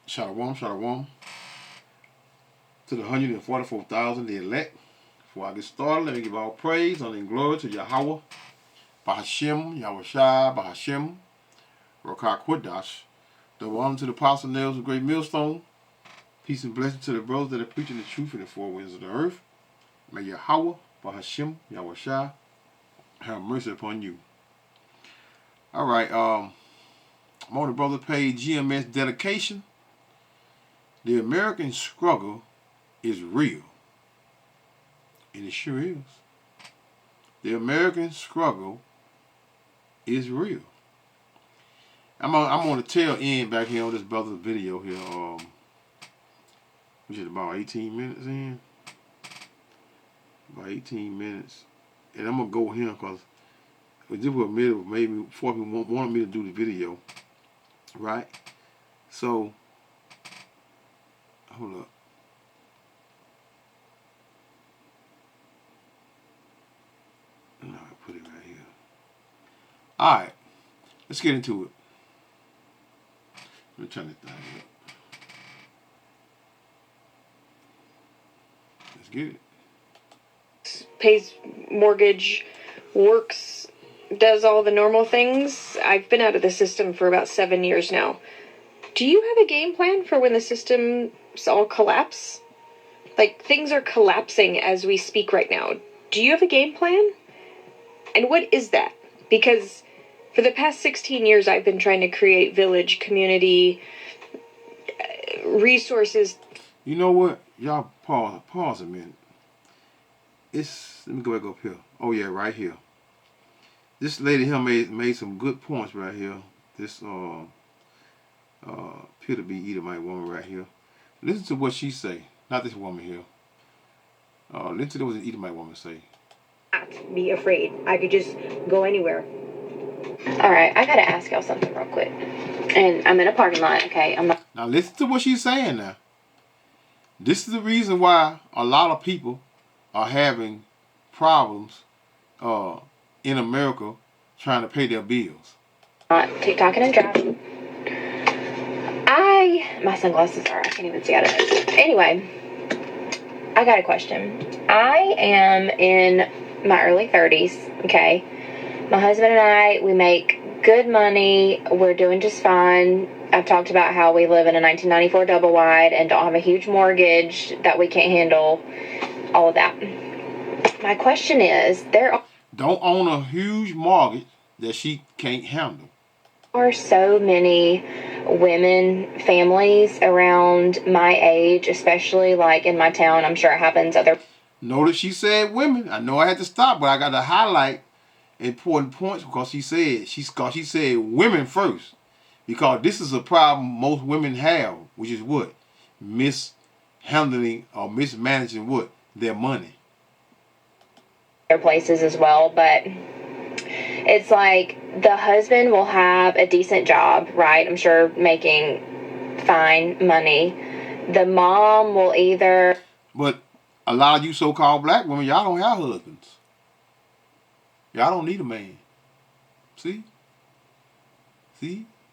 Shalom, shalom. To the 144,000, the elect. Before I get started, let me give all praise, honor, and glory to Yahweh, Bahashim, Yahushua, Bahashim, Rokah Kodash. Double honor to the apostle nails of great millstone. Peace and blessing to the brothers that are preaching the truth in the four winds of the earth. May Yahweh, Bahashim, Yahushua, have mercy upon you. All right, I'm on the brother page, GMS dedication. The American struggle is real. And it sure is. The American struggle is real. I'm on the tail end back here on this brother's video here. Which is about 18 minutes in. About 18 minutes. And I'm going to go here because this was made me, before he wanted me to do the video. Right? So, hold up. No, I put it right here. Alright. Let's get into it. Let me turn this thing up. Let's get it. Pays mortgage, works, does all the normal things. I've been out of the system for about 7 years now. Do you have a game plan for when the systems all collapse? Like, things are collapsing as we speak right now. Do you have a game plan? And what is that? Because for the past 16 years, I've been trying to create village, community, resources. You know what? Y'all pause a minute. Let me go back up here. Oh yeah, right here. This lady here made some good points right here. This appear to be Edomite woman right here. Listen to what she say. Not this woman here. Listen to what an Edomite woman say. Not be afraid. I could just go anywhere. Alright, I gotta ask y'all something real quick. And I'm in a parking lot, okay? Now listen to what she's saying now. This is the reason why a lot of people are having problems in America trying to pay their bills. Not TikToking and driving. My sunglasses are, I can't even see out of this. Anyway, I got a question. I am in my early 30s, okay? My husband and I, we make good money. We're doing just fine. I've talked about how we live in a 1994 double wide and don't have a huge mortgage that we can't handle. All of that. My question is, don't own a huge mortgage that she can't handle. Are so many women, families around my age, especially like in my town. I'm sure it happens Notice she said women. I know I had to stop, but I got to highlight important points because she said women first. Because this is a problem most women have, which is what? Mishandling or mismanaging what? Their money. other places as well, but it's like the husband will have a decent job, right? I'm sure making fine money. The mom will either... But a lot of you so-called black women, y'all don't have husbands. Y'all don't need a man. See?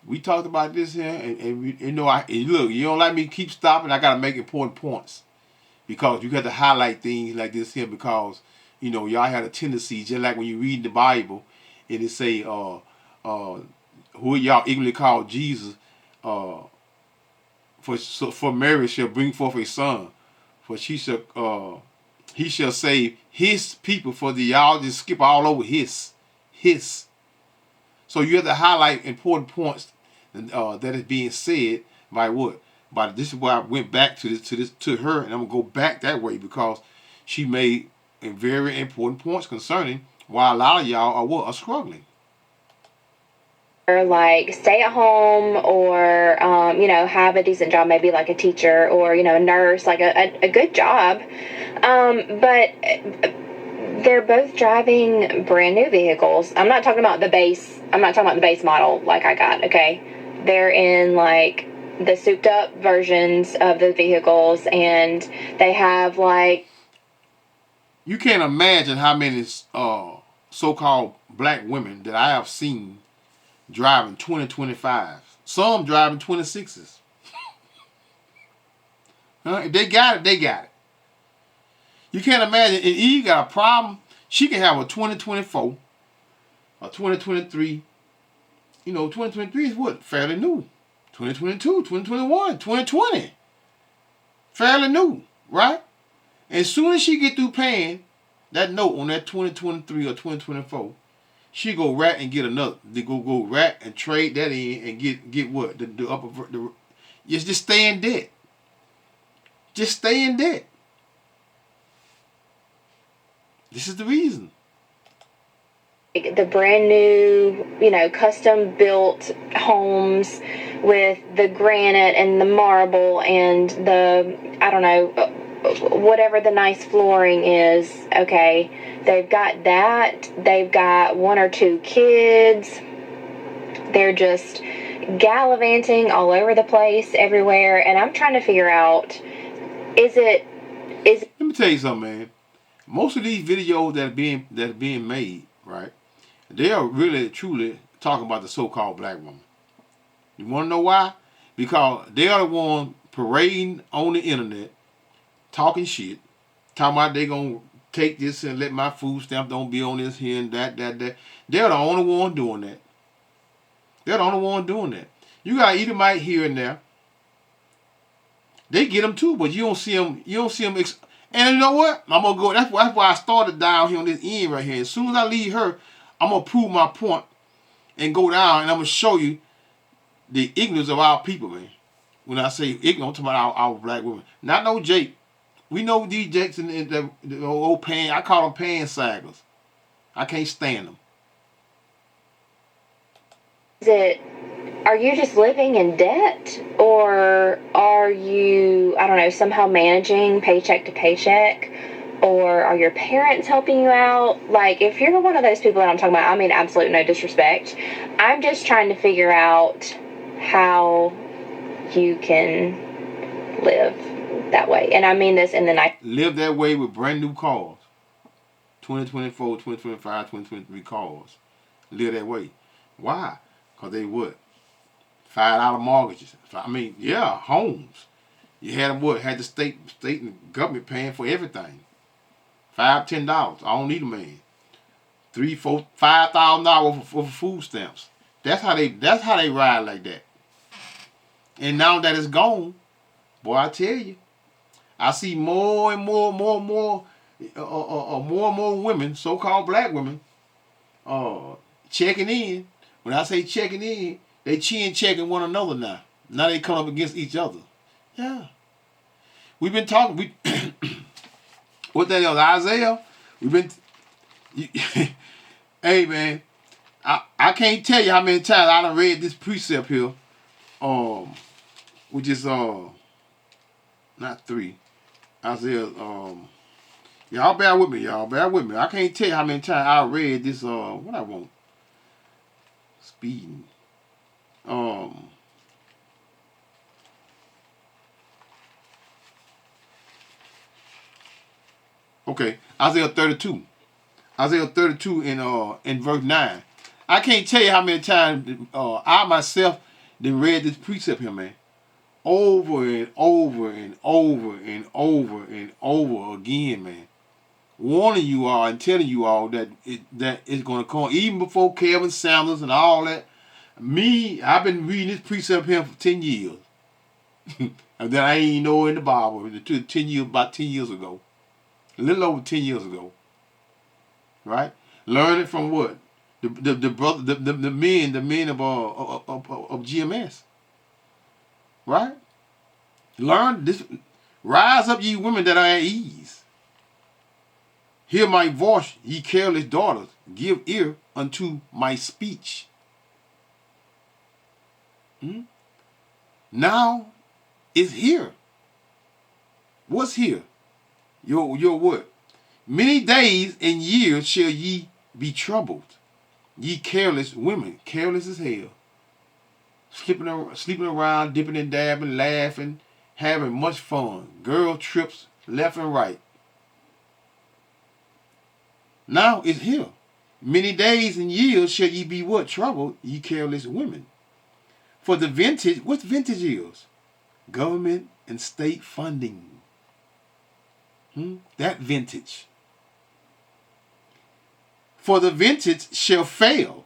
We talked about this here, and look, you don't like me keep stopping. I got to make important points because you got to highlight things like this here because, y'all had a tendency, just like when you read the Bible, and it say, who y'all ignorantly call Jesus, for Mary shall bring forth a son, for he shall save his people. For y'all just skip all over his. So you have to highlight important points that is being said by what? By this is why I went back to her, and I'm gonna go back that way because she made very important points concerning why a lot of y'all are struggling. Or like stay at home or, have a decent job, maybe like a teacher or, a nurse, like a good job. But they're both driving brand new vehicles. I'm not talking about the base model like I got, okay? They're in like the souped up versions of the vehicles and they have like... You can't imagine how many so-called black women that I have seen driving 2025s. Some driving 26s. If they got it, they got it. You can't imagine. And Eve got a problem. She can have a 2024, a 2023. 2023 is what? Fairly new. 2022, 2021, 2020. Fairly new, right? And as soon as she get through paying that note on that 2023 or 2024, she go rat and get another. They go rat and trade that in and get what? The upper just stay in debt. Just stay in debt. This is the reason. The brand new, custom built homes with the granite and the marble and the, I don't know, whatever the nice flooring is. Okay, they've got that. They've got 1 or 2 kids. They're just gallivanting all over the place, everywhere. And I'm trying to figure out, Let me tell you something, man. Most of these videos that are being made, right? They are really truly talking about the so-called black woman. You want to know why? Because they are the ones parading on the internet, talking shit, talking about they gonna take this and let my food stamp don't be on this here and that. They're the only one doing that. They're the only one doing that. You got Edomite here and there. They get them too, but you don't see them. You don't see them. And you know what? I'm gonna go. That's why I started down here on this end right here. As soon as I leave her, I'm gonna prove my point and go down, and I'm gonna show you the ignorance of our people, man. When I say ignorant, I'm talking about our black women. Not no Jake. We know these Jakes and the old pan. I call them pan saggers. I can't stand them. Are you just living in debt, or are you, I don't know, somehow managing paycheck to paycheck, or are your parents helping you out? Like, if you're one of those people that I'm talking about, I mean, absolute no disrespect. I'm just trying to figure out how you can live that way. And I mean this in the night. Live that way with brand new cars. 2024, 2025, 2023 cars. Live that way. Why? Because they would. $5 mortgages. I mean, yeah, homes. You had them what? Had the state and government paying for everything. $5, $10. I don't need a man. $3, $4, $5,000 for food stamps. That's how they ride like that. And now that it's gone, boy, I tell you, I see more and more women, so-called black women, checking in. When I say checking in, they chin checking one another now. Now they come up against each other. Yeah. We've been talking. What that is, Isaiah? We've been. Hey man, I can't tell you how many times I done read this precept here. Which is not 3. Isaiah. Y'all bear with me. Y'all bear with me. I can't tell you how many times I read this. What I want. Speeding. Okay, Isaiah 32. Isaiah 32 in verse 9. I can't tell you how many times I myself then read this precept here, man. Over and over and over and over and over again, man. Warning you all and telling you all that it's going to come. Even before Kevin Sanders and all that. I've been reading this precept here for 10 years. And then I ain't know in the Bible. About 10 years ago. A little over 10 years ago. Right? Learning from what? The men of GMS. Right? Learn this. Rise up, ye women that are at ease. Hear my voice, ye careless daughters. Give ear unto my speech. Now it's here. What's here? Your what? Many days and years shall ye be troubled. Ye careless women, careless as hell. Sleeping around, dipping and dabbing, laughing, having much fun. Girl trips left and right. Now it's here. Many days and years shall ye be what? Troubled, ye careless women. For the vintage, what vintage is? Government and state funding. That vintage. For the vintage shall fail.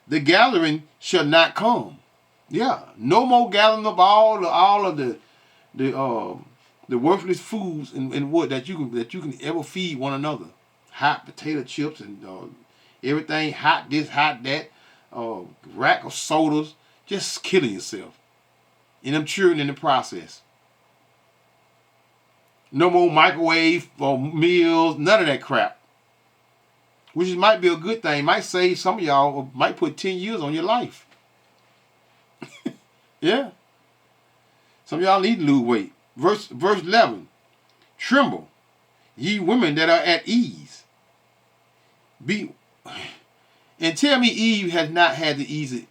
The gathering shall not come. Yeah, no more gathering of all of the worthless foods and what that you can ever feed one another. Hot potato chips and everything hot this, hot that, rack of sodas, just killing yourself. And them children in the process. No more microwave or meals, none of that crap. Which might be a good thing. Might save some of y'all, or might put 10 years on your life. Yeah. Some of y'all need to lose weight. Verse 11. Tremble, ye women that are at ease. And tell me Eve has not had the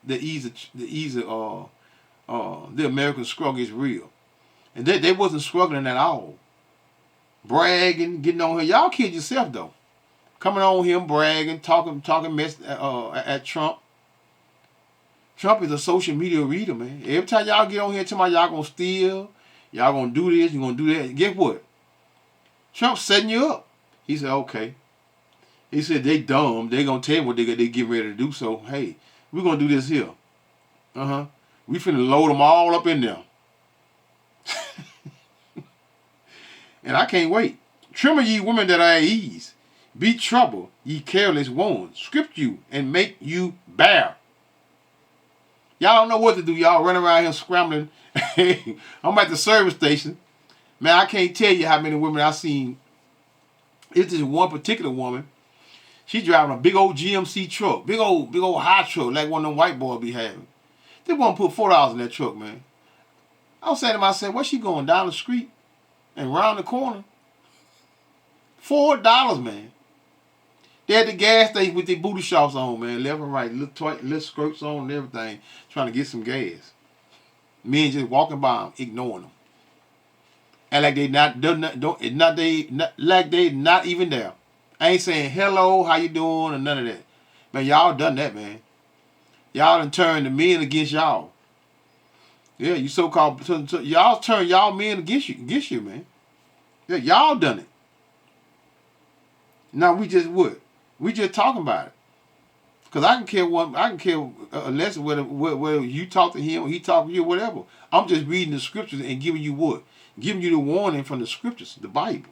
American struggle is real. And they wasn't struggling at all. Bragging, getting on here. Y'all kid yourself though. Coming on here bragging, talking mess at Trump. Trump is a social media reader, man. Every time y'all get on here talking about y'all gonna steal, y'all gonna do this, you gonna do that. Guess what? Trump's setting you up. He said, okay. He said they dumb. They gonna tell you what they get ready to do. So hey, we're gonna do this here. We finna load them all up in there. And I can't wait. Tremble ye women that are at ease. Be troubled, ye careless ones. Script you and make you bear. Y'all don't know what to do. Y'all running around here scrambling. I'm at the service station. Man, I can't tell you how many women I've seen. It's just one particular woman. She's driving a big old GMC truck. Big old high truck like one of them white boys be having. They want to put $4 in that truck, man. I was saying to myself, where's she going? Down the street and round the corner? $4, man. They had the gas station with their booty shorts on, man. Left and right. Little skirts on and everything. Trying to get some gas. Men just walking by them, ignoring them. And like they not even there. I ain't saying hello, how you doing, or none of that. Man, y'all done that, man. Y'all done turned the men against y'all. Yeah, you so-called, y'all turn y'all men against you, man. Yeah, y'all done it. Now we just what? We just talking about it. Cause I can care less whether you talk to him or he talk to you, whatever. I'm just reading the scriptures and giving you what? Giving you the warning from the scriptures, the Bible.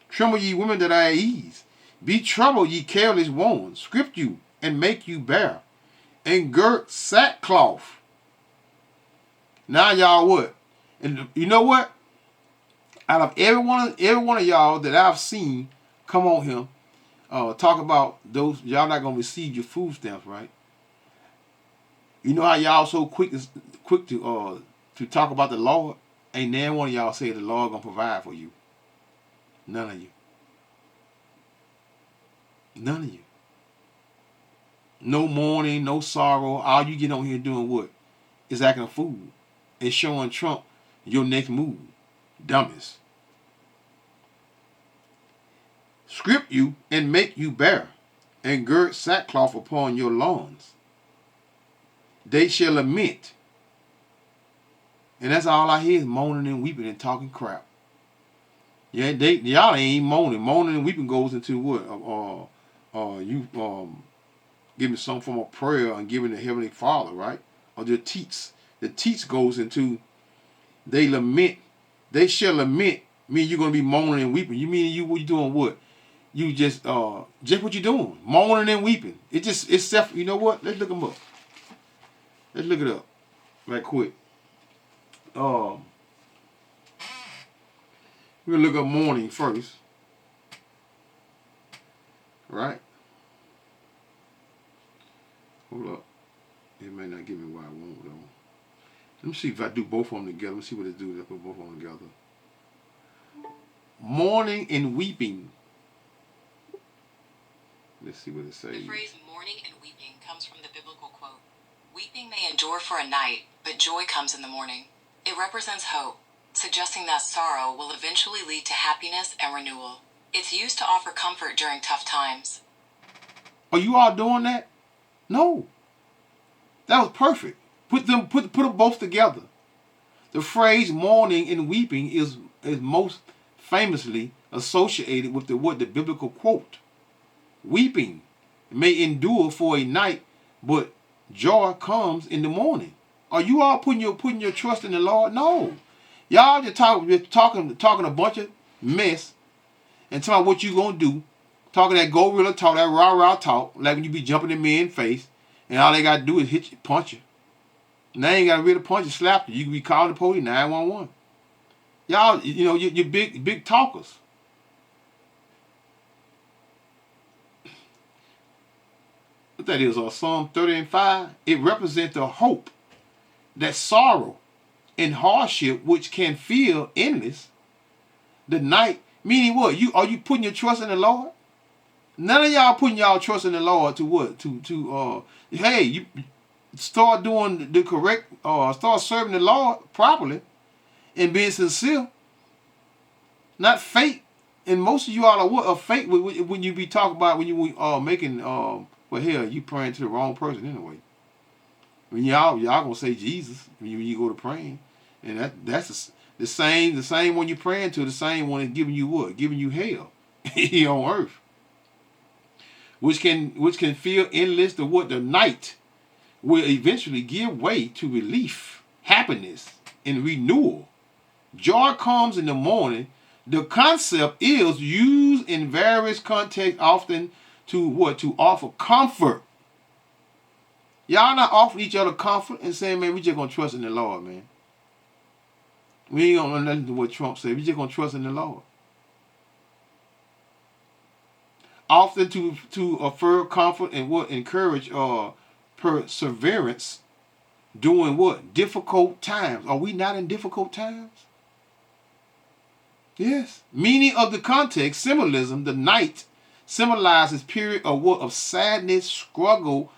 Tremble ye women that are at ease. Be troubled ye careless ones. Script you and make you bear. And girt sackcloth. Now y'all what? And you know what? Out of every one of y'all that I've seen come on here, talk about those, y'all not gonna receive your food stamps, right? You know how y'all so quick to talk about the Lord? Ain't none one of y'all say the Lord gonna provide for you. None of you. None of you. No mourning, no sorrow. All you get on here doing what? Is acting a fool. And showing Trump your next move. Dumbest. Script you and make you bear, and gird sackcloth upon your lawns. They shall lament. And that's all I hear is moaning and weeping and talking crap. Yeah, y'all ain't even moaning. Moaning and weeping goes into what? You giving some form of prayer and giving the Heavenly Father, right? Or the teats. The teats goes into they lament. They shall lament. Mean you're gonna be moaning and weeping. You mean you doing what? You just what you doing? Moaning and weeping. It's self. You know what? Let's look them up. Let's look it up right quick. We're gonna look up mourning first. Right? Hold up. It may not give me what I want though. Let me see if I do both of them together. Let me see what it do if I put both of them together. Mourning and weeping. Let's see what it says. The phrase mourning and weeping comes from the biblical quote, "Weeping may endure for a night, but joy comes in the morning." It represents hope, suggesting that sorrow will eventually lead to happiness and renewal. It's used to offer comfort during tough times. Are you all doing that? No. That was perfect. Put them both together. The phrase mourning and weeping is most famously associated with the biblical quote. Weeping may endure for a night, but joy comes in the morning. Are you all putting your trust in the Lord? No. Y'all just talking a bunch of mess and talking about what you gonna do. Talking that gorilla talk, that rah-rah talk, like when you be jumping in men's face, and all they gotta do is hit you, punch you. And they ain't gotta really punch you, slap you. You can be calling the police, 911. Y'all, you're big talkers. What that is, Psalm 30:5, it represents the hope that sorrow and hardship, which can feel endless, the night, meaning what? Are you putting your trust in the Lord? None of y'all putting y'all trust in the Lord to what? Hey, you start doing the correct, start serving the Lord properly and being sincere, not fake. And most of you all are what? Are fake when you be talking about when you making well, hell, you praying to the wrong person anyway. When y'all gonna say Jesus when you go to praying, and that's the same one you praying to, the same one is giving you what? Giving you hell here on earth. Which can feel endless to what? The night will eventually give way to relief, happiness, and renewal. Joy comes in the morning. The concept is used in various contexts, often to what? To offer comfort. Y'all not offering each other comfort and saying, man, we just gonna trust in the Lord, man. We ain't gonna listen to what Trump said. We just gonna trust in the Lord. Often to afford comfort and what? Encourage perseverance during what? Difficult times. Are we not in difficult times? Yes. Meaning of the context, symbolism, the night symbolizes period of what? Of sadness, struggle,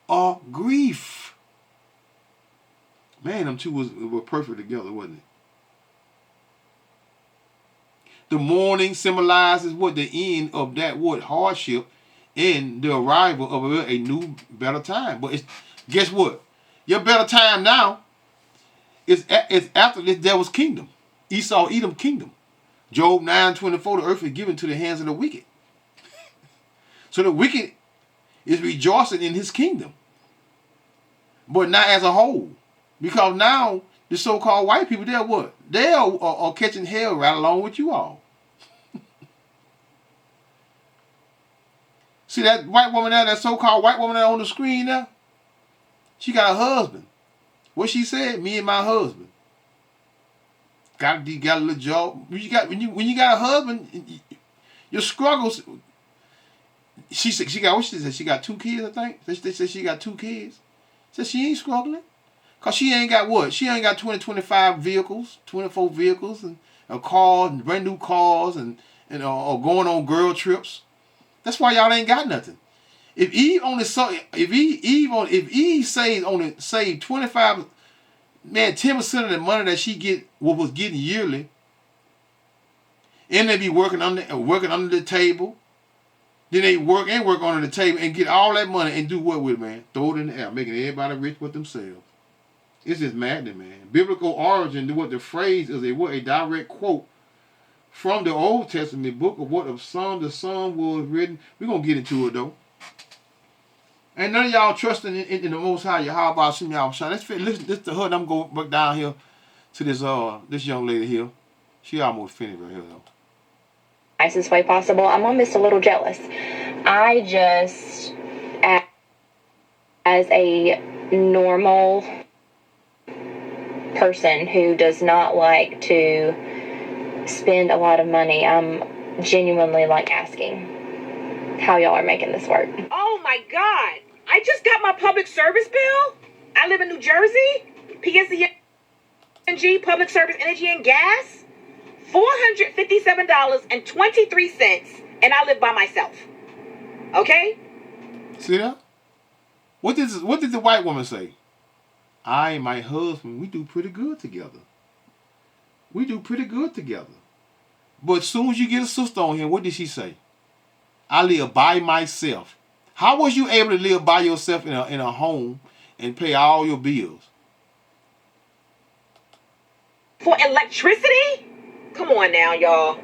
or grief. Man, them two were perfect together, wasn't it? The morning symbolizes what? The end of that what? Hardship and the arrival of a new, better time. But guess what? Your better time now is after this devil's kingdom. Esau, Edom kingdom. Job 9:24, the earth is given to the hands of the wicked. So the wicked is rejoicing in his kingdom. But not as a whole. Because now the so-called white people, they're what? They are catching hell right along with you all. See that white woman there, that so-called white woman there on the screen there? She got a husband. What she said? Me and my husband. Got a little job. When you got a husband, your struggles. She said she got what she said. She got 2 kids, I think. They said she got 2 kids. Said she ain't struggling. Cause she ain't got what? She ain't got 25 vehicles, 24 vehicles, and a car, and brand new cars, and or going on girl trips. That's why y'all ain't got nothing. If Eve saved 25, man, 10% of the money that she was getting yearly, and they be working under the table. Then they work under the table and get all that money and do what with it, man? Throw it in the air, making everybody rich with themselves. It's just maddening, man. Biblical origin, what the phrase is, a direct quote from the Old Testament book of what of Psalm the Psalm was written. We're going to get into it, though. And none of y'all trusting in the Most High. How about some y'all shine? Let's listen to her. And I'm going back down here to this young lady here. She almost finished right here, though. Nicest way possible. I'm almost a little jealous. I just, as a normal person who does not like to spend a lot of money, I'm genuinely asking how y'all are making this work. Oh my God! I just got my public service bill. I live in New Jersey. PSEG, Public Service Energy and Gas, $457.23, and I live by myself. Okay? See that? What did the white woman say? I and my husband, we do pretty good together. We do pretty good together. But as soon as you get a sister on here, what did she say? I live by myself. How was you able to live by yourself in a home and pay all your bills? for electricity? Come on now, y'all.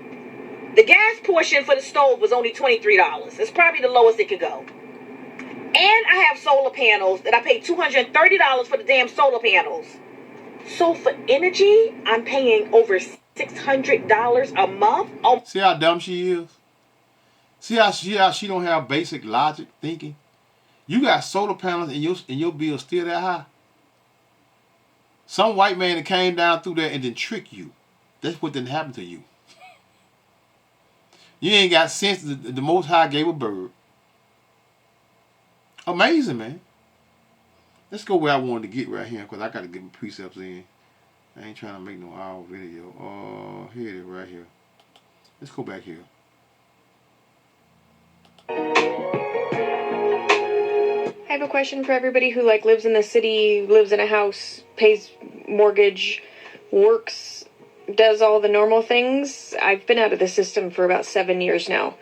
The gas portion for the stove was only $23. It's probably the lowest it could go. And I have solar panels that I paid $230 for the damn solar panels. So for energy, I'm paying over $600 a month. Oh, See how dumb she is? See how she don't have basic logic thinking? You got solar panels and your bill still that high? Some white man that came down through there and then trick you. That's what didn't happen to you. You ain't got sense. The Most High gave a bird. Amazing, man. Let's go where I wanted to get right here because I got to get my precepts in. I ain't trying to make no hour video. Here it is right here. Let's go back here. I have a question for everybody who lives in the city, lives in a house, pays mortgage, works, does all the normal things. I've been out of the system for about 7 years now.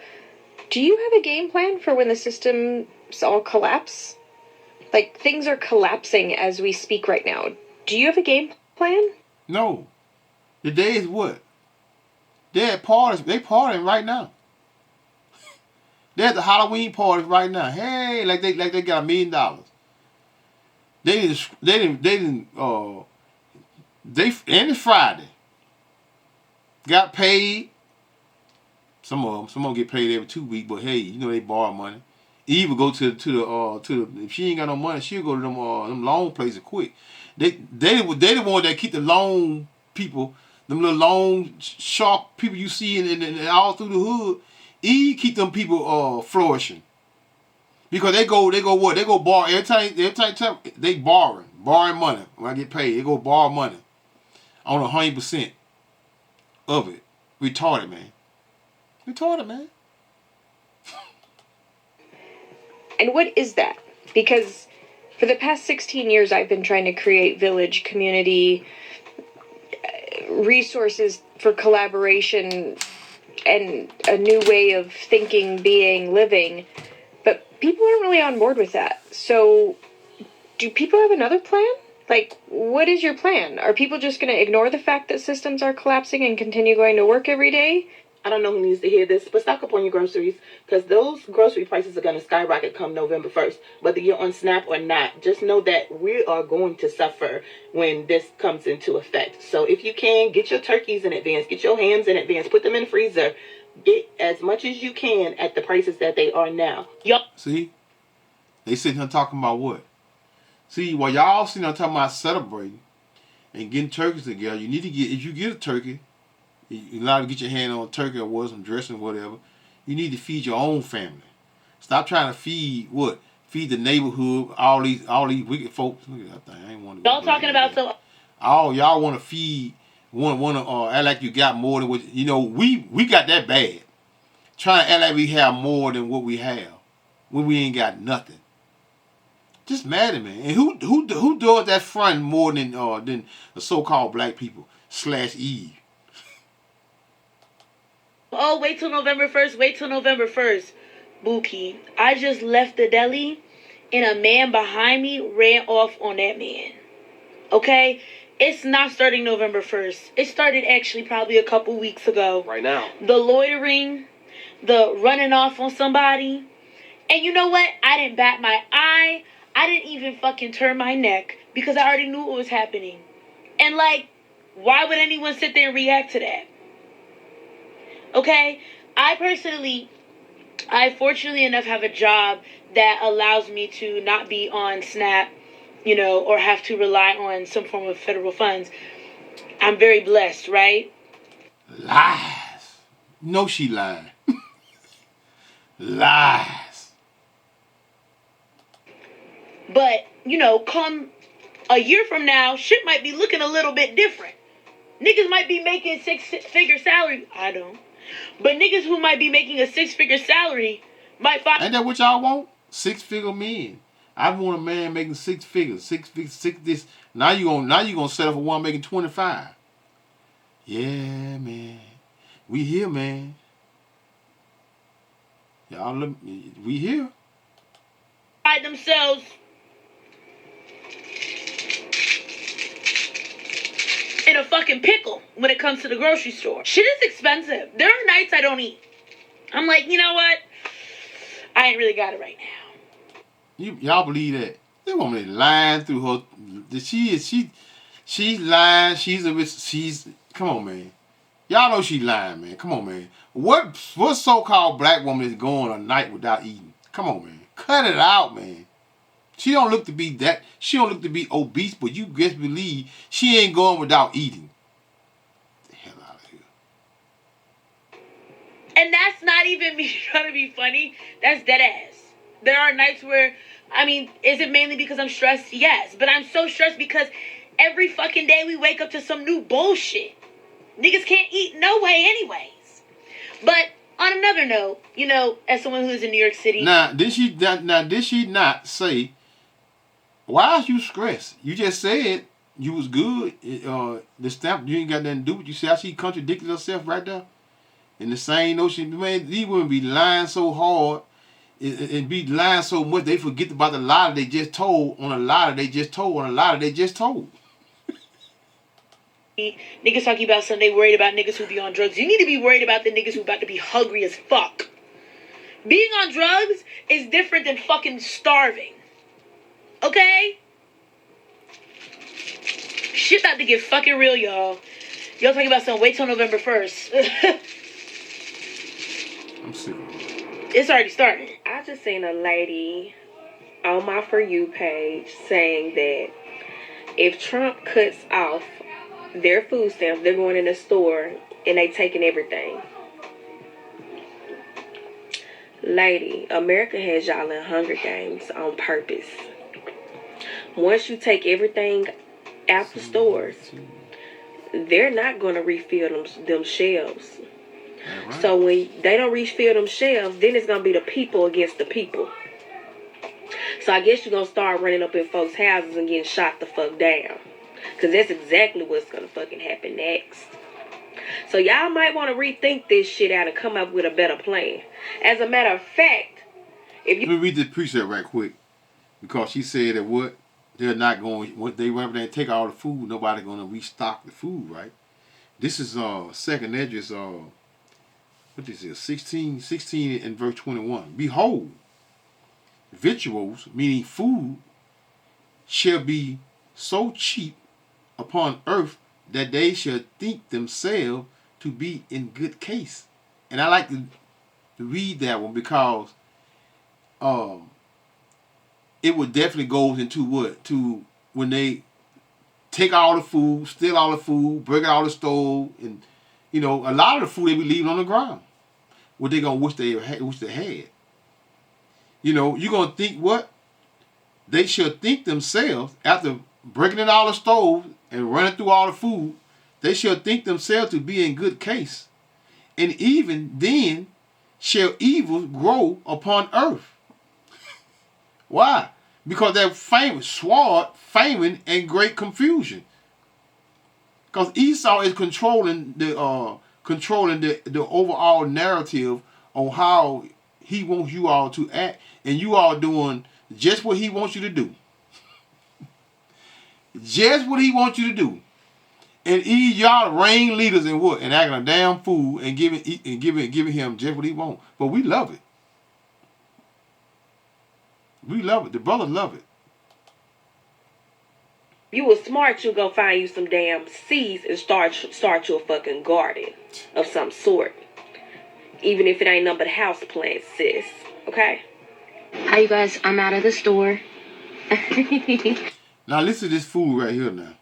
Do you have a game plan for when the systems all collapse? Things are collapsing as we speak right now. Do you have a game plan? No. The day is what? They're at parties. They partying right now. They're at the Halloween parties right now. Hey, like they got $1 million. And it's Friday. Got paid. Some of them get paid every 2 weeks, but hey, they borrow money. Eve will go to the if she ain't got no money, she'll go to them loan places quick. They the one that keep the loan people, them little loan shark people you see in all through the hood. Eve keep them people flourishing. Because they go what? They go borrow every time they borrowing money. When I get paid, they go borrow money on 100% of it. Retarded, man. And what is that? Because for the past 16 years, I've been trying to create village, community, resources for collaboration, and a new way of thinking, being, living. But people aren't really on board with that. So, do people have another plan? What is your plan? Are people just going to ignore the fact that systems are collapsing and continue going to work every day? I don't know who needs to hear this, but stock up on your groceries because those grocery prices are going to skyrocket come November 1st. Whether you're on SNAP or not, just know that we are going to suffer when this comes into effect. So if you can, get your turkeys in advance, get your hams in advance, put them in the freezer. Get as much as you can at the prices that they are now. Yup. See? They sitting here talking about what? See, while y'all sitting here talking about celebrating and getting turkeys together, you need to if you get a turkey, you're allowed to get your hand on a turkey or some dressing, whatever. You need to feed your own family. Stop trying to feed what? Feed the neighborhood. All these wicked folks. Look at that thing. I ain't want to. Y'all talking about so. All y'all want to feed. Want to act like you got more than what we got that bad. Trying to act like we have more than what we have when we ain't got nothing. Just mad at me. And who does that front more than the so-called black people / Eve? Oh, wait till November 1st. Buki, I just left the deli and a man behind me ran off on that man. Okay? It's not starting November 1st. It started actually probably a couple weeks ago. Right now. The loitering, the running off on somebody. And you know what? I didn't bat my eye. I didn't even fucking turn my neck because I already knew what was happening. And why would anyone sit there and react to that? Okay, I fortunately enough have a job that allows me to not be on SNAP, or have to rely on some form of federal funds. I'm very blessed, right? Lies. No, she lying. Lies. But, come a year from now, shit might be looking a little bit different. Niggas might be making 6-figure salary. I don't. But niggas who might be making a 6-figure salary might find... Ain't that what y'all want? 6-figure men. I want a man making 6 figures. 6 this. Now you gonna settle for one making 25. Yeah, man. We here, man. Y'all look, we here. Find themselves in a fucking pickle when it comes to the grocery store. Shit is expensive. There are nights I don't eat. I'm like, you know what? I ain't really got it right now. Y'all believe that? This woman is lying through her. She's lying. She's come on, man. Y'all know she lying, man. Come on, man. What so-called black woman is going a night without eating? Come on, man. Cut it out, man. She don't look to be obese, but you just believe she ain't going without eating. Get the hell out of here. And that's not even me trying to be funny. That's dead ass. There are nights where, I mean, is it mainly because I'm stressed? Yes. But I'm so stressed because every fucking day we wake up to some new bullshit. Niggas can't eat no way anyways. But on another note, you know, as someone who's in New York City. Did she not say, why is you stressed? You just said you was good. The stamp, you ain't got nothing to do with you. See how she contradicted herself right there? In the same notion, man, these women be lying so hard and be lying so much they forget about the lie they just told on a lie they just told on a lie they just told. Niggas talking about Sunday worried about niggas who be on drugs. You need to be worried about the niggas who about to be hungry as fuck. Being on drugs is different than fucking starving. Okay? Shit about to get fucking real, y'all. Y'all talking about some wait till November 1st. I'm sick of it. It's already started. I just seen a lady on my For You page saying that if Trump cuts off their food stamps, they're going in the store and they taking everything. Lady, America has y'all in Hunger Games on purpose. Once you take everything out the stores, they're not going to refill them shelves. Right. So when they don't refill them shelves, then it's going to be the people against the people. So I guess you're going to start running up in folks' houses and getting shot the fuck down. Because that's exactly what's going to fucking happen next. So y'all might want to rethink this shit out and come up with a better plan. As a matter of fact, if you... Let me read this precept right quick. Because she said that what? They're not going... What they run up there and take all the food, nobody going to restock the food, right? This is second address, what this is, 16 and verse 21. Behold, victuals, meaning food, shall be so cheap upon earth that they shall think themselves to be in good case. And I like to read that one because it would definitely goes into what? To when they take all the food, steal all the food, break out all the stove, and you know, a lot of the food they be leaving on the ground. What they gonna wish they had. You know, you're gonna think what? They shall think themselves, after breaking in all the stoves and running through all the food, they shall think themselves to be in good case. And even then shall evil grow upon earth. Why? Because they're famous, sword, famine, and great confusion. Because Esau is controlling the overall narrative on how he wants you all to act, and you all doing just what he wants you to do. Just what he wants you to do. And y'all reign leaders in what? And acting a damn fool and giving him just what he wants. But we love it. We love it. The brothers love it. You was smart, you go find you some damn seeds and start you a fucking garden of some sort. Even if it ain't nothing but house plants, sis. Okay? Hi, you guys. I'm out of the store. Now listen to this fool right here now.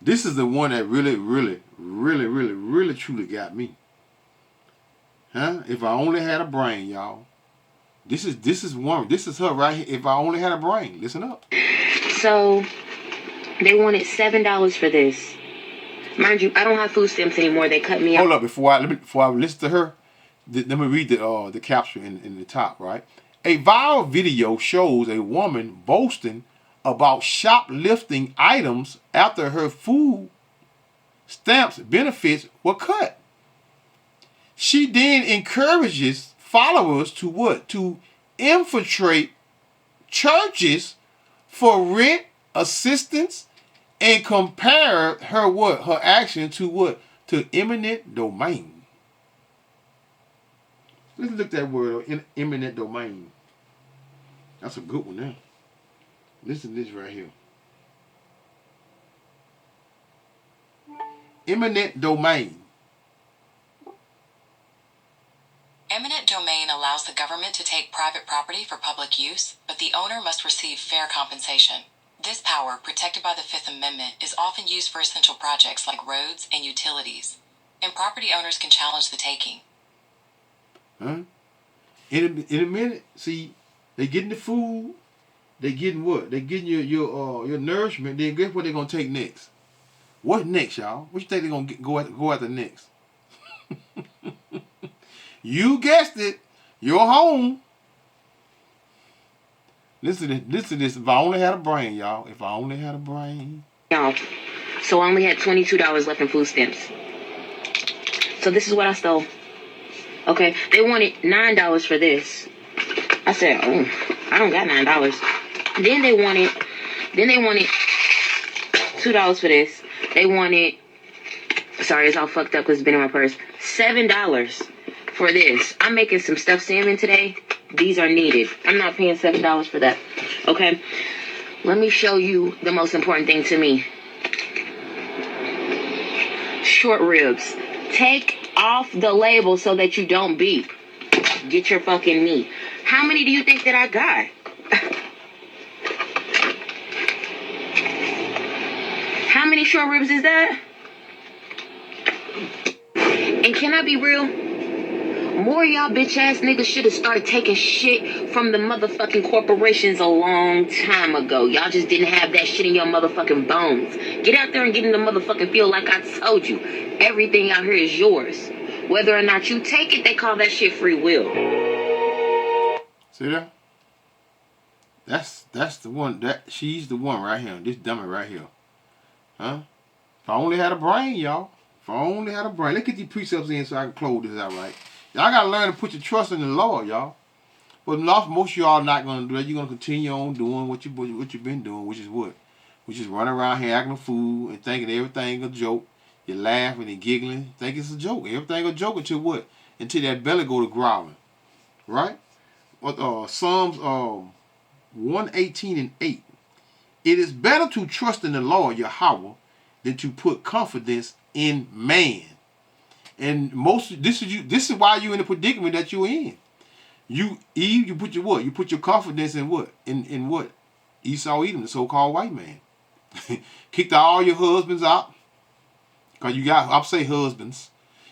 This is the one that really truly got me. Huh? If I only had a brain, y'all. This is her right here. If I only had a brain. Listen up. So they wanted $7 for this. Mind you, I don't have food stamps anymore. They cut me out. Hold up, before I listen to her, let me read the caption in the top, right? A viral video shows a woman boasting about shoplifting items after her food stamps benefits were cut. She then encourages followers to what? To infiltrate churches for rent assistance and compared her what? Her action to what? To eminent domain. Let's look at that word, eminent domain. That's a good one now. Listen to this right here. Eminent domain. Eminent domain allows the government to take private property for public use, but the owner must receive fair compensation. This power, protected by the Fifth Amendment, is often used for essential projects like roads and utilities, and property owners can challenge the taking. Huh? In a minute, see, they getting the food, they getting what? They getting your nourishment. Then guess what they're gonna take next? What's next, y'all? What you think they're gonna go after next? You guessed it. Your home. Listen to this. If I only had a brain, y'all. If I only had a brain. Y'all. So I only had $22 left in food stamps. So this is what I stole. Okay. They wanted $9 for this. I said, oh, I don't got $9. Then they wanted $2 for this. They wanted, sorry, it's all fucked up because it's been in my purse. $7 for this. I'm making some stuffed salmon today. These are needed. I'm not paying $7 for that. Okay. Let me show you the most important thing to me. Short ribs. Take off the label so that you don't beep. Get your fucking meat. How many do you think that I got? How many short ribs is that? And can I be real? More y'all bitch ass niggas should have started taking shit from the motherfucking corporations a long time ago. Y'all just didn't have that shit in your motherfucking bones. Get out there and get in the motherfucking field like I told you. Everything out here is yours. Whether or not you take it, they call that shit free will. See that? That's the one. She's the one right here. This dummy right here. Huh? If I only had a brain, y'all. If I only had a brain. Let's get these precepts in so I can close this out right. Y'all gotta learn to put your trust in the Lord, y'all. But most of y'all are not gonna do that. You're gonna continue on doing what you've been doing, which is what? Which is running around here acting a fool and thinking everything a joke. You're laughing and giggling, think it's a joke. Everything a joke until what? Until that belly go to growling. Right? Psalms 118:8. It is better to trust in the Lord, Yahweh, than to put confidence in man. And this is why you're in the predicament that you're in. You put your what? You put your confidence in what? In what? Esau Edom, the so-called white man. Kicked all your husbands out. Because you got, I'll say husbands,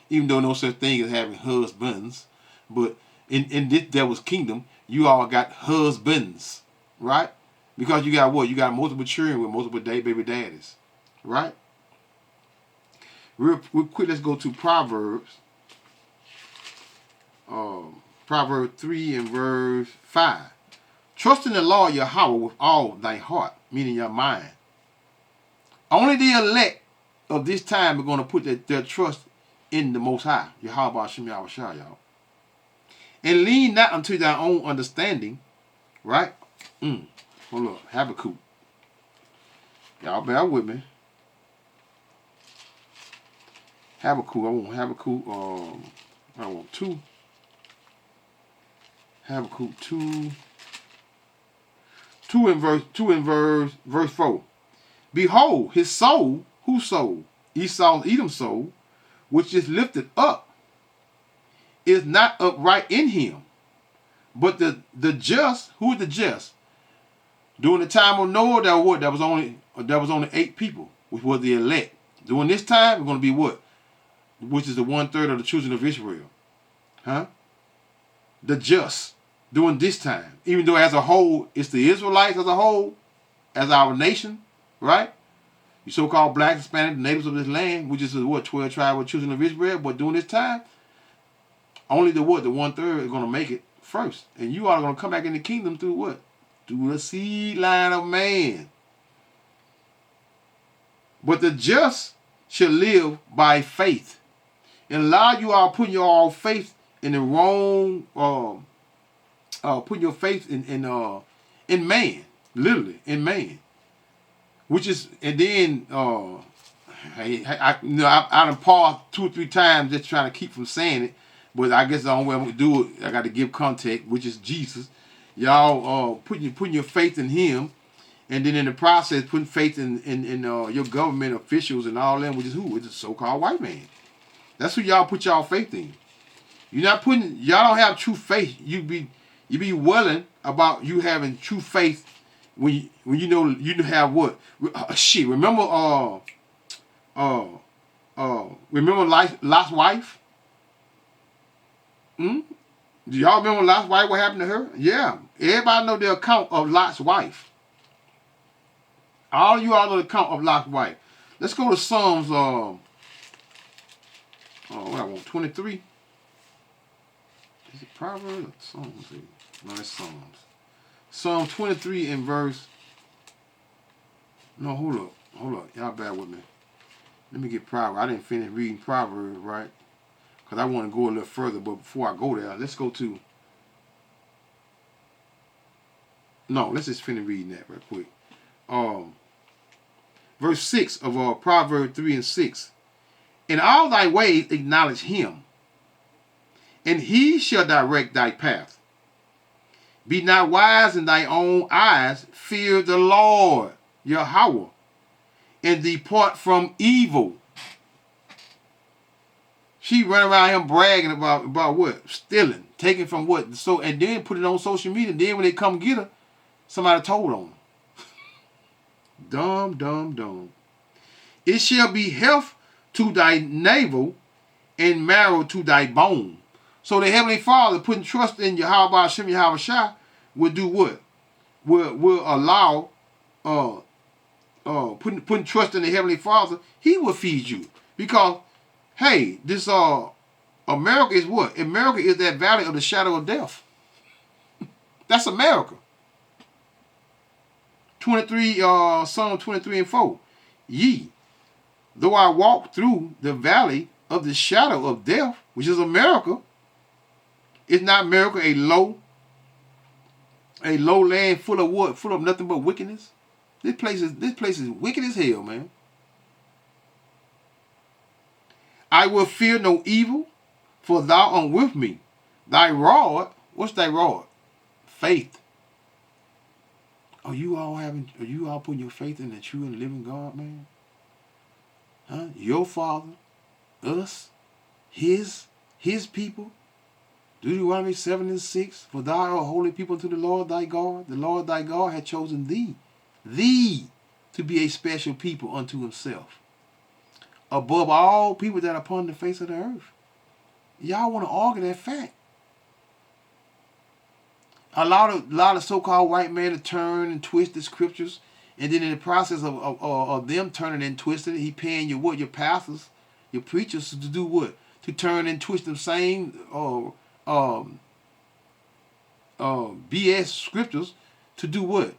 even though no such thing as having husbands. But in this devil's kingdom, you all got husbands, right? Because you got what? You got multiple children with multiple baby daddies, right? Real quick, let's go to Proverbs. Proverbs 3 and verse 5. Trust in the Lord Yahweh with all thy heart, meaning your mind. Only the elect of this time are going to put their trust in the Most High, Yahweh Hashem Yahweh Shah, y'all. And lean not unto thy own understanding, right? Hold up, Habakkuk. Y'all bear with me. Habakkuk, I want Habakkuk, I want 2. Habakkuk 2 in verse 4. Behold, his soul, whose soul? Esau, Edom's soul, which is lifted up, is not upright in him. But the just, who is the just? During the time of Noah, there was only 8 people, which was the elect. During this time, it's going to be what? Which is the 1/3 of the children of Israel. Huh? The just. During this time. Even though as a whole, it's the Israelites as a whole, as our nation, right? You so-called black, Hispanic, natives of this land, which is the 12 tribes of children of Israel. But during this time, only the 1/3 is going to make it first. And you are going to come back in the kingdom through what? Through the seed line of man. But the just shall live by faith. And a lot of you are putting your all faith in the wrong, putting your faith in man, literally in man. which is, and then I done paused 2 or 3 times just trying to keep from saying it, but I guess the only way I'm gonna do it, I got to give context, which is Jesus. Y'all putting your faith in Him, and then in the process putting faith in your government officials and all them, which is who? It's a so-called white man. That's who y'all put y'all faith in. Y'all don't have true faith. You be willing about you having true faith when you know you have what? Shit. Remember remember Lot's wife? Do y'all remember Lot's wife? What happened to her? Yeah. Everybody know the account of Lot's wife. All you all know the account of Lot's wife. Let's go to Psalms. What I want 23. Is it Proverbs or Psalms? No, it's Psalms. Psalm 23 in verse. No, hold up. Y'all bear with me. Let me get Proverbs. I didn't finish reading Proverbs, right? Because I want to go a little further. But before I go there, let's go to. No, let's just finish reading that real quick. Verse 6 of Proverbs 3 and 6. In all thy ways acknowledge Him, and He shall direct thy path. Be not wise in thy own eyes. Fear the Lord, Yahweh, and depart from evil. She run around him bragging about what? Stealing, taking from what? So, and then put it on social media. Then when they come get her, somebody told on her. Dumb. It shall be health to thy navel and marrow to thy bone. So the Heavenly Father, putting trust in Yahweh Hashem Yahweh Shai, will do what? Will allow putting trust in the Heavenly Father. He will feed you, because hey, this America is what? America is that valley of the shadow of death. That's America. 23 Psalm 23 and 4. Ye, though I walk through the valley of the shadow of death, which is America, is not America a low land full of what? Full of nothing but wickedness? This place is wicked as hell, man. I will fear no evil, for thou art with me. Thy rod, what's thy rod? Faith. Are you all putting your faith in the true and living God, man? Huh? Your Father, us, His people. Deuteronomy 7 and 6. For thou art a holy people unto the Lord thy God. The Lord thy God hath chosen thee to be a special people unto Himself, above all people that are upon the face of the earth. Y'all want to argue that fact. A lot of so-called white men to turn and twist the scriptures, and then in the process of them turning and twisting, He paying your pastors, your preachers to do what? To turn and twist them same BS scriptures to do what?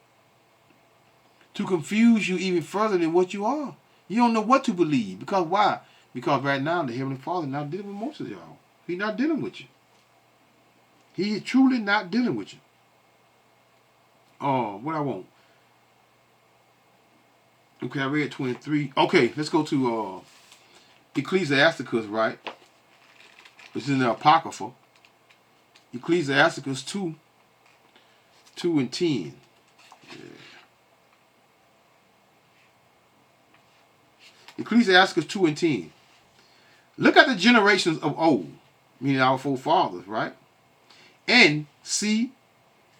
To confuse you even further than what you are. You don't know what to believe. Because why? Because right now the Heavenly Father is not dealing with most of y'all. He's not dealing with you. He is truly not dealing with you. What I want. Okay, I read 23. Okay, let's go to Ecclesiasticus, right? Which is in the Apocrypha. Ecclesiasticus 2 and 10. Yeah. Ecclesiasticus 2 and 10. Look at the generations of old, meaning our forefathers, right? And see,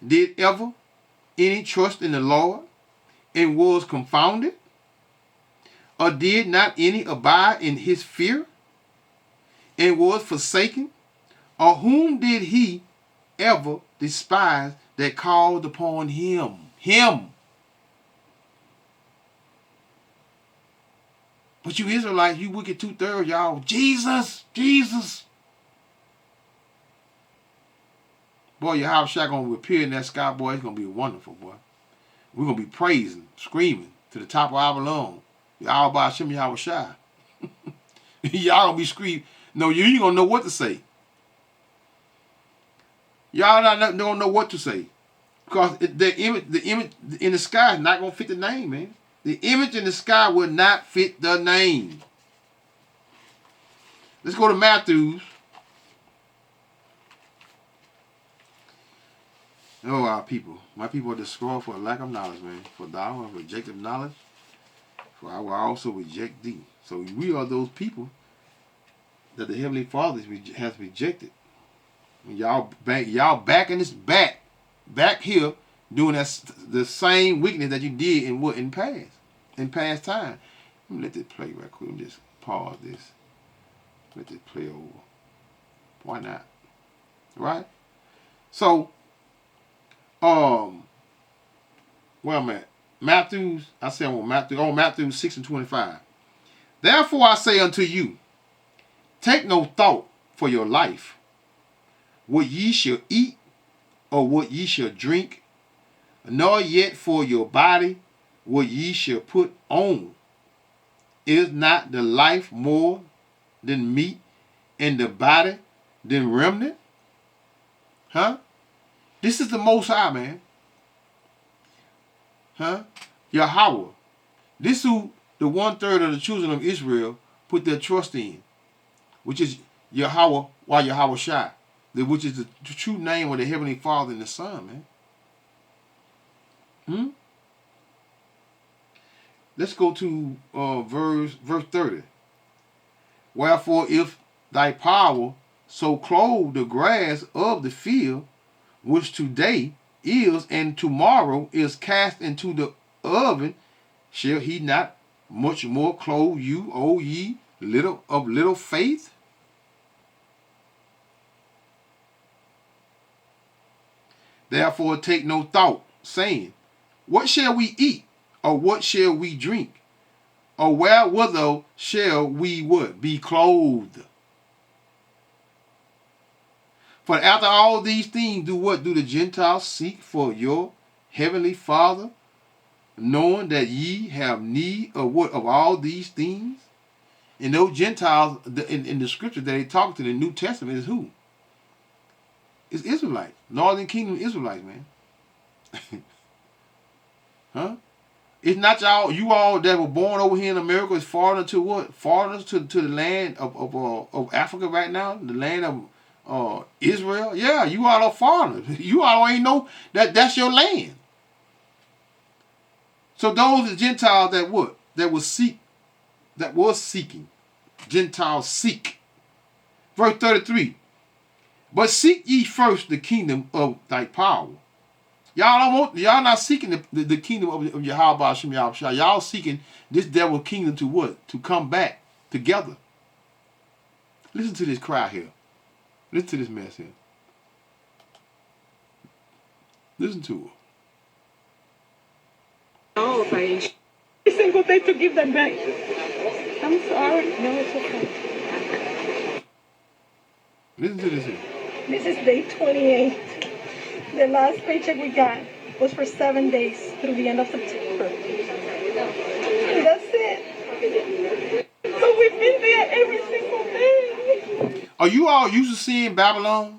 did ever any trust in the Lord and was confounded? Or did not any abide in His fear and was forsaken? Or whom did He ever despise that called upon Him? Him. But you Israelites, you wicked 2/3, y'all. Jesus. Boy, your house shot gonna appear in that sky, boy. It's gonna be wonderful, boy. We're gonna be praising, screaming to the top of our lung. Y'all by Hashem Yahweh Shai. Y'all gonna be screaming. No, you ain't gonna know what to say. Y'all not gonna know what to say, because the image in the sky is not gonna fit the name, man. The image in the sky will not fit the name. Let's go to Matthews. Oh, our people. My people are destroyed for a lack of knowledge, man. For thou hast rejected knowledge, for I will also reject thee. So we are those people that the Heavenly Father has rejected. And y'all back in this back here doing the same weakness that you did in past time. Let me let this play right quick. Let me just pause this. Let this play over. Why not? Right? So, where I'm at? Matthew 6:25. Therefore I say unto you, take no thought for your life, what ye shall eat, or what ye shall drink, nor yet for your body, what ye shall put on. Is not the life more than meat, and the body than remnant? Huh? This is the Most High, man. Huh? Yahweh. This who the 1/3 of the children of Israel put their trust in, which is Yahweh, Yahweh Shai, which is the true name of the Heavenly Father and the Son, man. Let's go to verse 30. Wherefore, if thy power so clothe the grass of the field, which today is and tomorrow is cast into the oven, shall he not much more clothe you, O ye little faith? Therefore take no thought, saying, what shall we eat, or what shall we drink, or wherewithal shall we be clothed? For after all these things do what do the Gentiles seek? For your heavenly Father, knowing that ye have need of all these things? And those Gentiles in the scripture that they talk to the New Testament is who? It's Israelites. Northern Kingdom Israelites, man. Huh? It's not you all that were born over here in America is foreigners to what? Foreigners to the land of Africa right now, the land of Israel. Yeah, you all are foreigners. You all ain't know that's your land. So those are Gentiles that was seeking. Gentiles seek. Verse 33. But seek ye first the kingdom of thy power. Y'all not seeking the kingdom of Yahweh Hashem Yahweh. Y'all seeking this devil kingdom to what? To come back together. Listen to this cry here. Listen to this mess here. Listen to her. Oh, okay. Every single day to give them back. I'm sorry. No, it's okay. Listen to this here. This is day 28. The last paycheck we got was for 7 days through the end of September. And that's it. So we've been there every single day. Are you all used to seeing Babylon,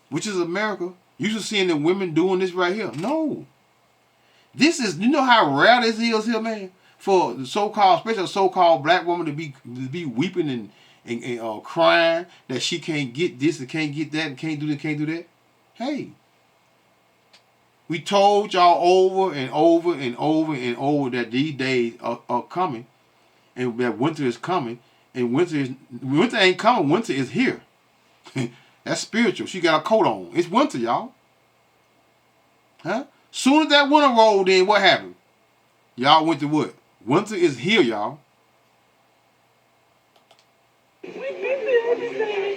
which is America, used to seeing the women doing this right here? No. This is, you know how rare this is here, man? For the so-called, especially a so-called black woman to be weeping and crying that she can't get this and can't get that and can't do that. Hey. We told y'all over and over and over and over that these days are coming, and that winter is coming, and winter ain't coming. Winter is here. That's spiritual. She got a coat on. It's winter, y'all. Huh? Soon as that winter rolled in, what happened? Y'all went to what? Winter is here, y'all. We've been there every day.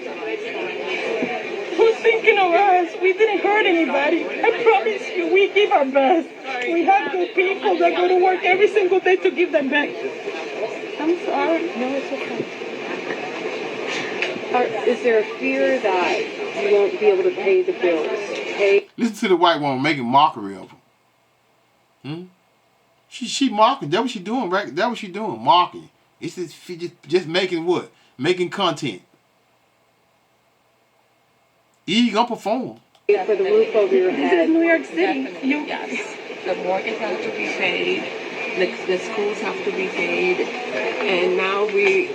Who's thinking of us? We didn't hurt anybody. I promise you, we give our best. We have good people that go to work every single day to give them back. I'm sorry. No, it's okay. Is there a fear that you won't be able to pay the bills? Listen to the white woman making mockery of him. She mocking. That's what she doing, right? That's what she doing, mocking. It's just making what? Making content. You gonna perform. For the roof over your head. This is New York City. Yes. The mortgage has to be paid. the schools have to be paid, and now we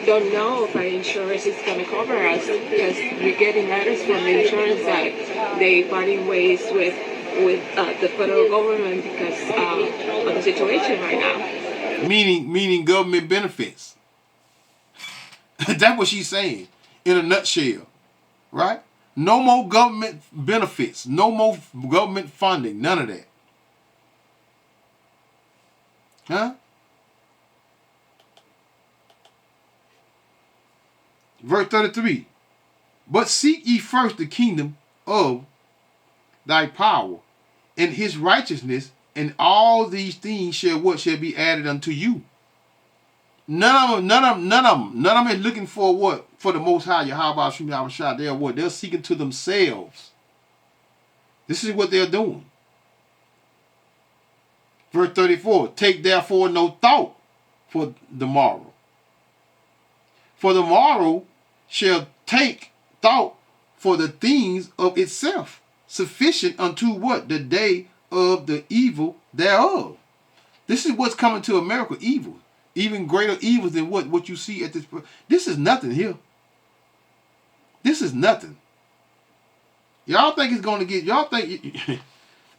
don't know if our insurance is going to cover us because we're getting letters from the insurance that they parting ways with the federal government because of the situation right now. Meaning government benefits. That's what she's saying in a nutshell, right? No more government benefits, no more government funding, none of that. Huh? Verse 33. But seek ye first the kingdom of thy power and his righteousness, and all these things shall be added unto you. None of them is looking for what? For the Most High, Yahweh Shem Yahushua. They're what? They're seeking to themselves. This is what they're doing. Verse 34, take therefore no thought for the morrow. For the morrow shall take thought for the things of itself, sufficient unto what? The day of the evil thereof. This is what's coming to America, evil. Even greater evils than what you see at this. This is nothing here. This is nothing. Y'all think it's going to get, y'all think,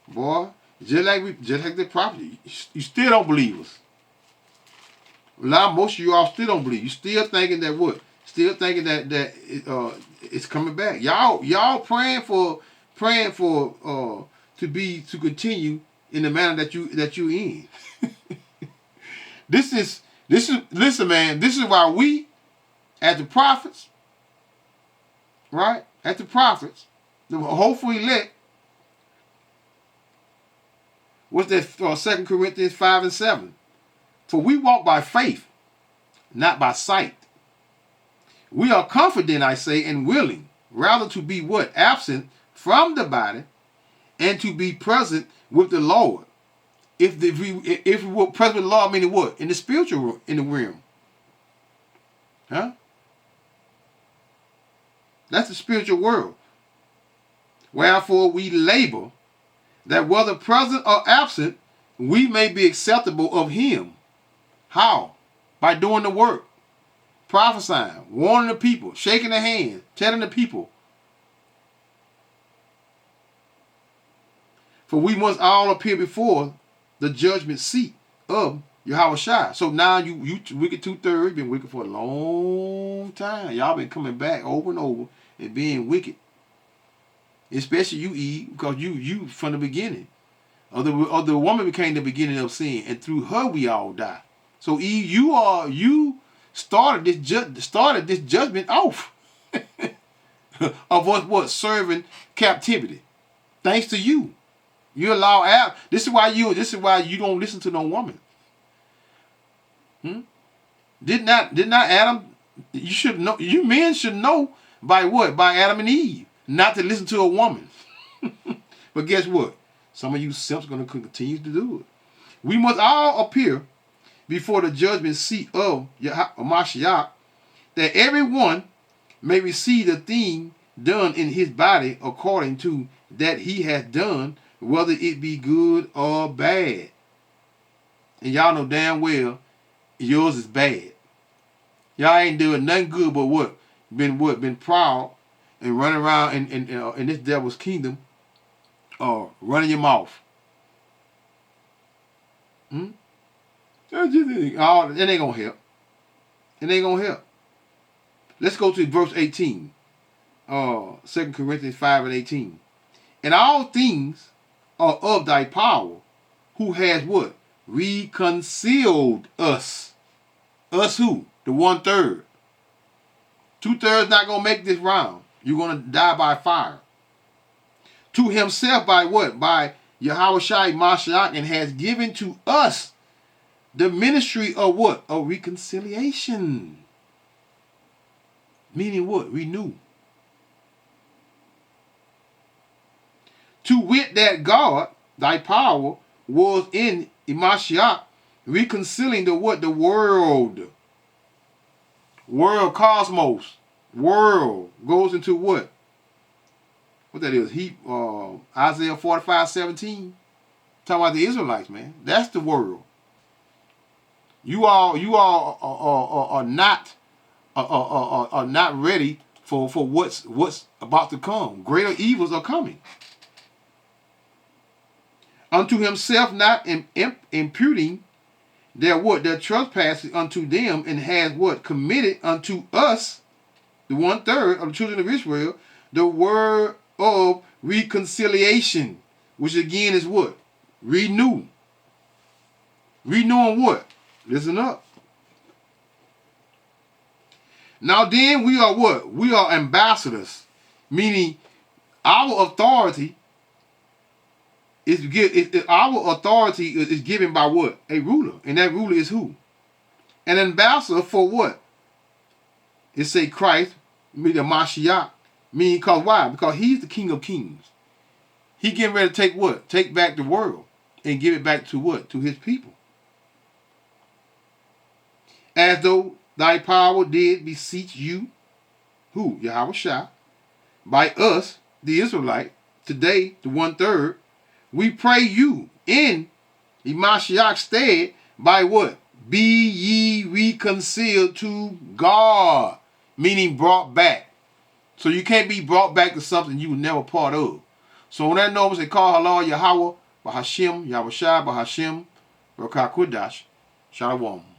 boy, just like the property, you still don't believe us. Most of you all still don't believe. You still thinking that what? Still thinking that it's coming back. Y'all praying for to continue in the manner that you in. This is listen, man. This is why we, as the prophets, right? As the prophets, the hopefully elect. What's that? 2 Corinthians 5 and 7. For we walk by faith, not by sight. We are confident, I say, and willing, rather to be what? Absent from the body, and to be present with the Lord. If we were present with the Lord, meaning what? In the spiritual, in the realm. Huh? That's the spiritual world. Wherefore we labor, that whether present or absent, we may be acceptable of him. How? By doing the work, prophesying, warning the people, shaking their hands, telling the people. For we must all appear before the judgment seat of Yahushua. So now you wicked 2/3, been wicked for a long time. Y'all been coming back over and over and being wicked. Especially you, Eve, because you from the beginning. Or the woman became the beginning of sin, and through her we all die. So Eve, you started this judgment off of what serving captivity. Thanks to you. You allow Adam. This is why you don't listen to no woman. Did not Adam? You should know. You men should know by what? By Adam and Eve, not to listen to a woman. But guess what? Some of you simps going to continue to do it. We must all appear before the judgment seat of Mashiach, that everyone may receive the thing done in his body according to that he has done, whether it be good or bad. And y'all know damn well yours is bad. Y'all ain't doing nothing good but what? Been proud and running around in this devil's kingdom, running your mouth. It ain't gonna help. It ain't gonna help. Let's go to verse 18. 2 Corinthians 5 and 18. And all things are of thy power, who has what? Reconciled us. Us who? The 1/3. 2/3 not gonna make this round. You're gonna die by fire. To himself by what? By Yahushua Mashiach, and has given to us the ministry of what? Of reconciliation. Meaning what? Renew. To wit that God, thy power, was in Mashiach, reconciling the what? The world. World, cosmos. World goes into what? What that is? Isaiah 45:17. Talking about the Israelites, man. That's the world. You all are not ready for what's about to come. Greater evils are coming. Unto himself not imputing their what? Their trespasses unto them, and has what? Committed unto us, the 1/3 of the children of Israel, the word of reconciliation, which again is what? Renew. Renewing what? Listen up. Now then we are what? We are ambassadors, meaning our authority our authority is given by what? A ruler. And that ruler is who? An ambassador for what? It say Christ, meaning Mashiach. Meaning because why? Because he's the King of Kings. He getting ready to take what? Take back the world and give it back to what? To his people. As though thy power did beseech you, who? Yahweh Shah, by us, the Israelite, today, the 1/3, we pray you in Mashiach's stead by what? Be ye reconciled to God, meaning brought back. So you can't be brought back to something you were never part of. So when that knows they call Allah Yahweh, Bahashim, Yahweh Shah, Bahashim, Rakah Kudash, Shalom.